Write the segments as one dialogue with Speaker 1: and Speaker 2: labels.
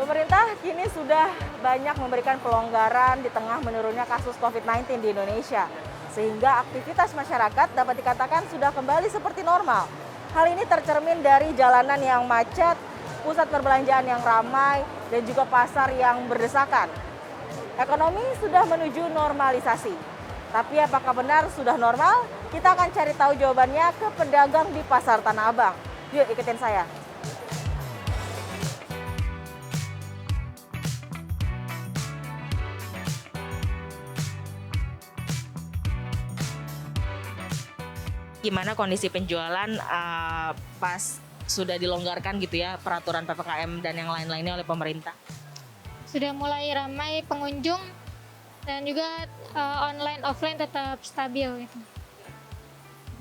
Speaker 1: Pemerintah kini sudah banyak memberikan pelonggaran di tengah menurunnya kasus COVID-19 di Indonesia, sehingga aktivitas masyarakat dapat dikatakan sudah kembali seperti normal. Hal ini tercermin dari jalanan yang macet, pusat perbelanjaan yang ramai, dan juga pasar yang berdesakan. Ekonomi sudah menuju normalisasi. Tapi apakah benar sudah normal? Kita akan cari tahu jawabannya ke pedagang di Pasar Tanah Abang. Yuk ikutin saya. Gimana kondisi penjualan pas sudah dilonggarkan gitu ya peraturan PPKM dan yang lain-lainnya oleh pemerintah?
Speaker 2: Sudah mulai ramai pengunjung dan juga online offline tetap stabil gitu.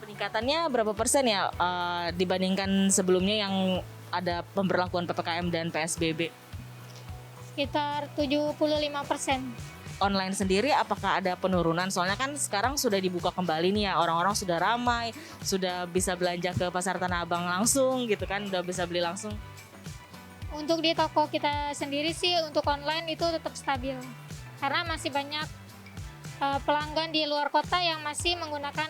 Speaker 1: Peningkatannya berapa persen ya dibandingkan sebelumnya yang ada pemberlakuan PPKM dan PSBB?
Speaker 2: Sekitar 75%.
Speaker 1: Online sendiri apakah ada penurunan? Soalnya kan sekarang sudah dibuka kembali nih ya, orang-orang sudah ramai, sudah bisa belanja ke Pasar Tanah Abang langsung gitu kan, udah bisa beli langsung.
Speaker 2: Untuk di toko kita sendiri sih untuk online itu tetap stabil. Karena masih banyak pelanggan di luar kota yang masih menggunakan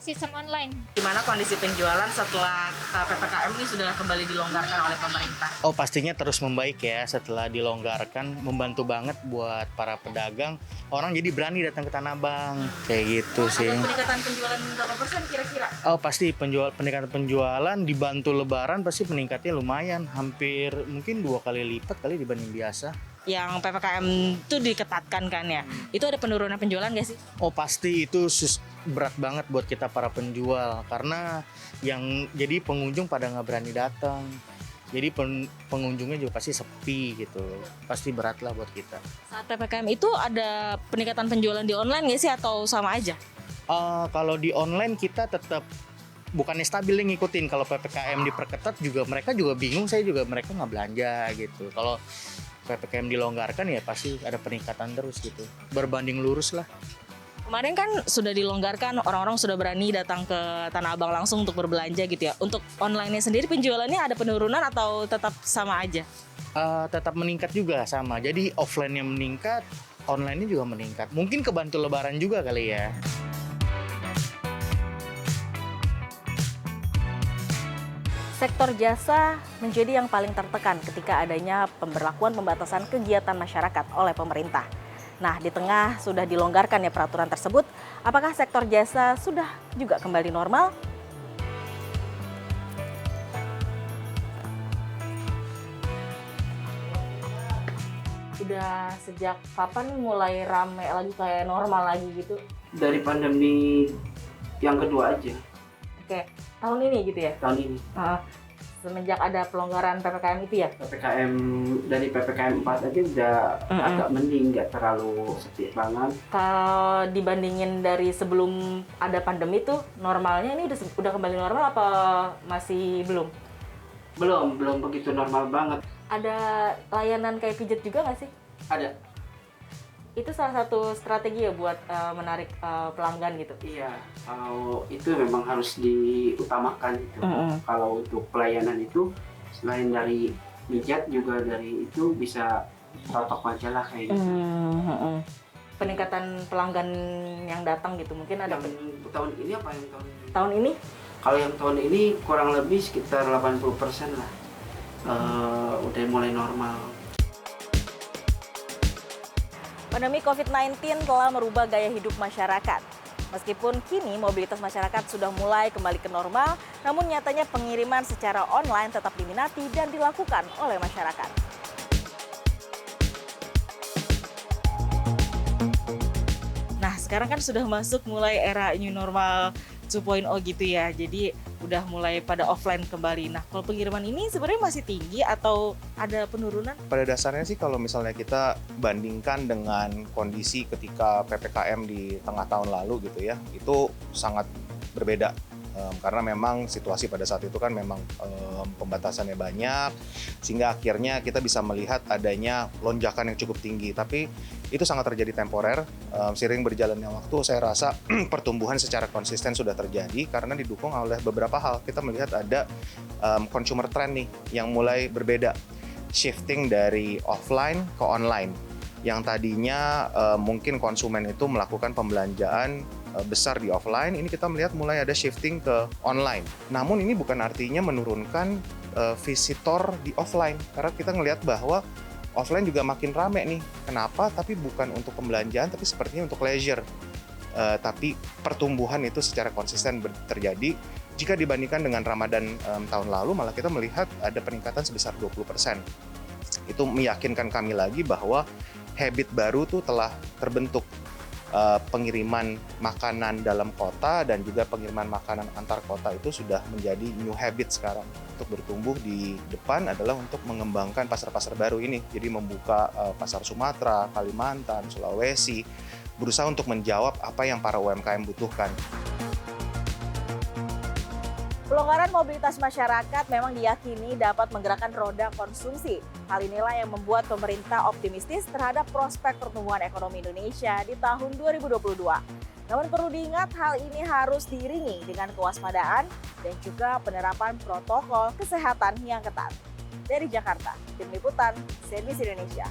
Speaker 2: sistem online.
Speaker 1: Gimana kondisi penjualan setelah PPKM ini sudah kembali dilonggarkan oleh pemerintah?
Speaker 3: Oh, pastinya terus membaik ya setelah dilonggarkan, membantu banget buat para pedagang. Orang jadi berani datang ke Tanah Abang, kayak gitu sih.
Speaker 1: Ada peningkatan penjualan berapa persen kira-kira?
Speaker 3: Oh, pasti peningkatan penjualan dibantu Lebaran pasti meningkatnya lumayan, hampir mungkin 2 kali lipat kali dibanding biasa.
Speaker 1: Yang PPKM itu diketatkan kan ya, itu ada penurunan penjualan nggak sih?
Speaker 3: Oh, pasti itu berat banget buat kita para penjual karena yang jadi pengunjung pada nggak berani datang. Jadi pengunjungnya juga pasti sepi gitu, pasti berat lah buat kita.
Speaker 1: Saat PPKM itu ada peningkatan penjualan di online nggak sih atau sama aja?
Speaker 3: Kalau di online kita tetap bukannya stabil ngikutin. Kalau PPKM diperketat juga mereka juga bingung, mereka nggak belanja gitu. Kalau PPKM dilonggarkan ya pasti ada peningkatan terus gitu, berbanding lurus lah.
Speaker 1: Kemarin kan sudah dilonggarkan, orang-orang sudah berani datang ke Tanah Abang langsung untuk berbelanja gitu ya. Untuk online-nya sendiri penjualannya ada penurunan atau tetap sama aja?
Speaker 3: Tetap meningkat juga sama, jadi offline-nya meningkat, online-nya juga meningkat. Mungkin kebantu Lebaran juga kali ya.
Speaker 1: Sektor jasa menjadi yang paling tertekan ketika adanya pemberlakuan pembatasan kegiatan masyarakat oleh pemerintah. Nah, di tengah sudah dilonggarkan ya peraturan tersebut, apakah sektor jasa sudah juga kembali normal? Udah sejak kapan mulai rame lagi kayak normal lagi gitu?
Speaker 4: Dari pandemi yang kedua aja.
Speaker 1: Oke, tahun ini gitu ya?
Speaker 4: Tahun ini.
Speaker 1: Semenjak ada pelonggaran PPKM itu ya?
Speaker 4: PPKM dari PPKM 4 aja udah agak mending, nggak terlalu sepi banget.
Speaker 1: Kalau dibandingin dari sebelum ada pandemi tuh normalnya ini udah kembali normal apa masih belum?
Speaker 4: Belum begitu normal banget.
Speaker 1: Ada layanan kayak pijet juga nggak sih?
Speaker 4: Ada.
Speaker 1: Itu salah satu strategi ya buat menarik pelanggan gitu?
Speaker 4: Iya, kalau itu memang harus diutamakan gitu. Kalau untuk pelayanan itu selain dari pijat juga dari itu bisa totok majalah kayak gitu.
Speaker 1: Peningkatan pelanggan yang datang gitu mungkin ada
Speaker 4: Tahun ini apa yang tahun ini?
Speaker 1: tahun ini?
Speaker 4: Kalau yang tahun ini kurang lebih sekitar 80% lah. Udah mulai normal.
Speaker 1: Pandemi COVID-19 telah merubah gaya hidup masyarakat. Meskipun kini mobilitas masyarakat sudah mulai kembali ke normal, namun nyatanya pengiriman secara online tetap diminati dan dilakukan oleh masyarakat. Nah, sekarang kan sudah masuk mulai era new normal 2.0 gitu ya. Jadi udah mulai pada offline kembali. Nah, kalau pengiriman ini sebenarnya masih tinggi atau ada penurunan?
Speaker 5: Pada dasarnya sih kalau misalnya kita bandingkan dengan kondisi ketika PPKM di tengah tahun lalu gitu ya, itu sangat berbeda. Karena memang situasi pada saat itu kan memang pembatasannya banyak, sehingga akhirnya kita bisa melihat adanya lonjakan yang cukup tinggi. Tapi itu sangat terjadi temporer. Seiring berjalannya waktu, saya rasa pertumbuhan secara konsisten sudah terjadi karena didukung oleh beberapa hal. Kita melihat ada consumer trend nih yang mulai berbeda. shifting dari offline ke online. Yang tadinya mungkin konsumen itu melakukan pembelanjaan besar di offline, ini kita melihat mulai ada shifting ke online. Namun ini bukan artinya menurunkan visitor di offline, karena kita ngelihat bahwa offline juga makin rame nih. Kenapa? Tapi bukan untuk pembelanjaan, tapi sepertinya untuk leisure. Tapi pertumbuhan itu secara konsisten terjadi. Jika dibandingkan dengan Ramadan tahun lalu, malah kita melihat ada peningkatan sebesar 20%. Itu meyakinkan kami lagi bahwa habit baru tuh telah terbentuk. Pengiriman makanan dalam kota dan juga pengiriman makanan antar kota itu sudah menjadi new habit sekarang. Untuk bertumbuh di depan adalah untuk mengembangkan pasar-pasar baru ini. Jadi membuka pasar Sumatera, Kalimantan, Sulawesi, berusaha untuk menjawab apa yang para UMKM butuhkan.
Speaker 1: Pelonggaran mobilitas masyarakat memang diyakini dapat menggerakkan roda konsumsi. Hal inilah yang membuat pemerintah optimistis terhadap prospek pertumbuhan ekonomi Indonesia di tahun 2022. Namun perlu diingat hal ini harus diiringi dengan kewaspadaan dan juga penerapan protokol kesehatan yang ketat. Dari Jakarta, Tim Liputan, CNBC Indonesia.